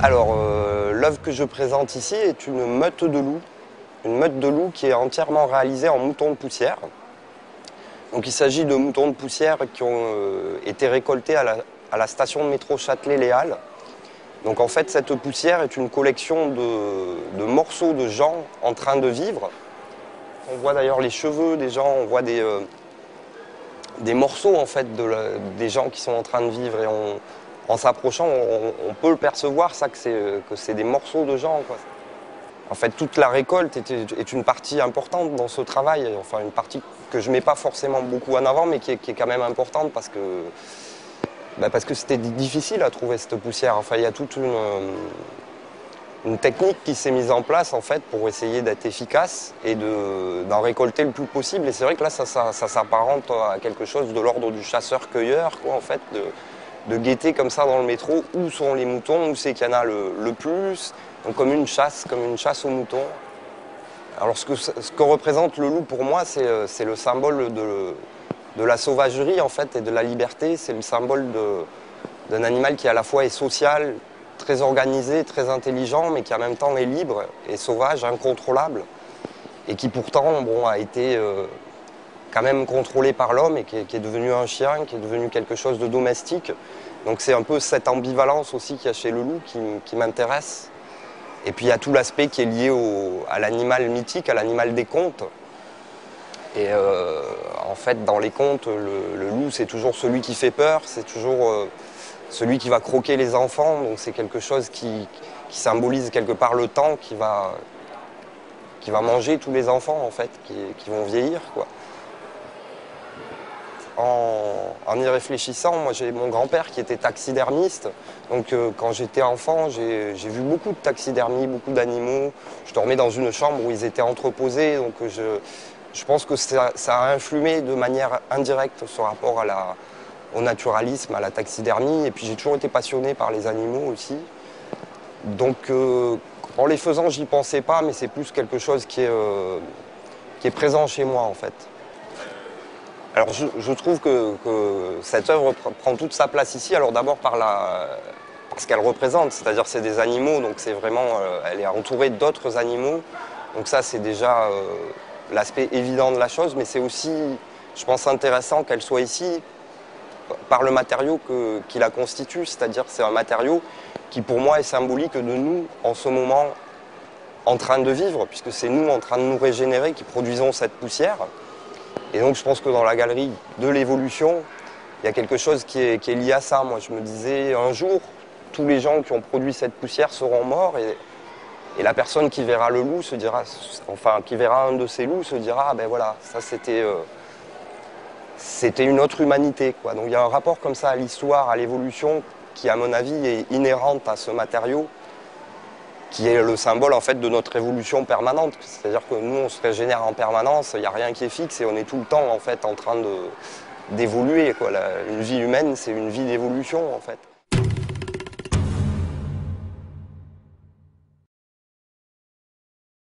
Alors, l'œuvre que je présente ici est une meute de loups qui est entièrement réalisée en moutons de poussière. Donc il s'agit de moutons de poussière qui ont été récoltés à la station de métro Châtelet-Les Halles. Donc en fait, cette poussière est une collection de morceaux de gens en train de vivre. On voit d'ailleurs les cheveux des gens, on voit des morceaux en fait des gens qui sont en train de vivre. Et en s'approchant, on peut le percevoir, ça, que c'est des morceaux de gens, quoi. En fait, toute la récolte est une partie importante dans ce travail, enfin une partie que je ne mets pas forcément beaucoup en avant, mais qui est quand même importante parce que c'était difficile à trouver cette poussière. Enfin, il y a toute une technique qui s'est mise en place en fait pour essayer d'être efficace et d'en récolter le plus possible. Et c'est vrai que là, ça s'apparente à quelque chose de l'ordre du chasseur-cueilleur, quoi, en fait, de guetter comme ça dans le métro où sont les moutons, où c'est qu'il y en a le plus. Donc comme une chasse aux moutons. Alors ce que représente le loup pour moi, c'est le symbole de la sauvagerie en fait et de la liberté. C'est le symbole d'un animal qui à la fois est social, très organisé, très intelligent, mais qui en même temps est libre et sauvage, incontrôlable. Et qui pourtant a été quand même contrôlé par l'homme et qui est devenu un chien, qui est devenu quelque chose de domestique. Donc c'est un peu cette ambivalence aussi qu'il y a chez le loup qui m'intéresse. Et puis il y a tout l'aspect qui est lié à l'animal mythique, à l'animal des contes. Et en fait, dans les contes, le loup, c'est toujours celui qui fait peur, c'est toujours celui qui va croquer les enfants. Donc c'est quelque chose qui symbolise quelque part le temps, qui va manger tous les enfants, en fait, qui vont vieillir, quoi. En y réfléchissant, moi j'ai mon grand-père qui était taxidermiste, donc quand j'étais enfant, j'ai vu beaucoup de taxidermies, beaucoup d'animaux. Je dormais dans une chambre où ils étaient entreposés, donc je pense que ça a influé de manière indirecte ce rapport au naturalisme, à la taxidermie, et puis j'ai toujours été passionné par les animaux aussi. Donc en les faisant, j'y pensais pas, mais c'est plus quelque chose qui est présent chez moi en fait. Alors je trouve que cette œuvre prend toute sa place ici, alors d'abord par ce qu'elle représente, c'est-à-dire c'est des animaux, donc c'est vraiment, elle est entourée d'autres animaux, donc ça c'est déjà l'aspect évident de la chose, mais c'est aussi, je pense, intéressant qu'elle soit ici par le matériau qui la constitue, c'est-à-dire c'est un matériau qui pour moi est symbolique de nous en ce moment en train de vivre, puisque c'est nous en train de nous régénérer qui produisons cette poussière. Et donc je pense que dans la galerie de l'évolution, il y a quelque chose qui est lié à ça. Moi je me disais, un jour, tous les gens qui ont produit cette poussière seront morts et la personne qui verra le loup se dira, enfin qui verra un de ces loups se dira, ah ben voilà, ça c'était une autre humanité, quoi. Donc il y a un rapport comme ça à l'histoire, à l'évolution, qui à mon avis est inhérente à ce matériau, qui est le symbole en fait de notre évolution permanente. C'est-à-dire que nous on se régénère en permanence, il n'y a rien qui est fixe et on est tout le temps en fait en train d'évoluer, quoi. Une vie humaine, c'est une vie d'évolution en fait.